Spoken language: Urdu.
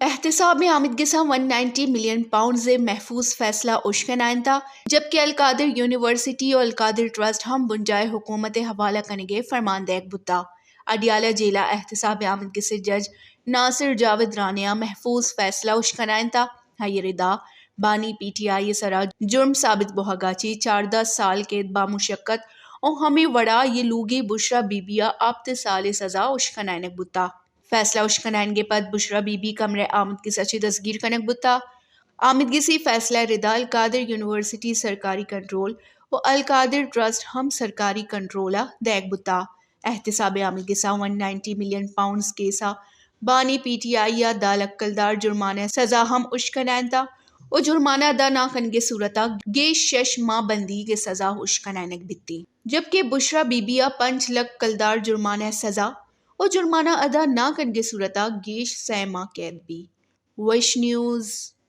احتساب میں آمد گسا 190 ملین پاؤنڈ سے محفوظ فیصلہ اشکنائن تھا جبکہ القادر یونیورسٹی اور القادر ٹرسٹ ہم بنجائے حکومت حوالہ کنگے فرمان دیک بتا اڈیالہ جیلا احتساب آمد گسے جج ناصر جاوید رانیہ محفوظ فیصلہ اشکنائن تھا ردا بانی پی ٹی آئی سرا جرم ثابت بہگاچی 14 سال کے بامشقت اور ہمیں وڑا یہ لوگی بشرا بی بیا آپت سال سزا اشکنائنک بتا فیصلہ اشکنائن کے پد بشرا بی بی کمرے آمد کی سچی دستگیر کنک بتا آمدگسی فیصلہ ردا القادر یونیورسٹی سرکاری کنٹرول و القادر ٹرسٹ ہم سرکاری کنٹرولہ دیک بتا احتساب آمد گسا 190 ملین پاؤنڈز کیسا بانی پی ٹی آئی یا دالک کلدار جرمانہ سزا ہم اشکنائن تا او جرمانہ ادا نہ کنگے صورتا گیش 6 ماہ بندی کے سزا اشکنائنک بتی جبکہ بشرا بی بیا 5 لک کلدار جرمانہ سزا اور جرمانہ ادا نہ کنگے صورتا گیش 6 ماہ قید بھی وش نیوز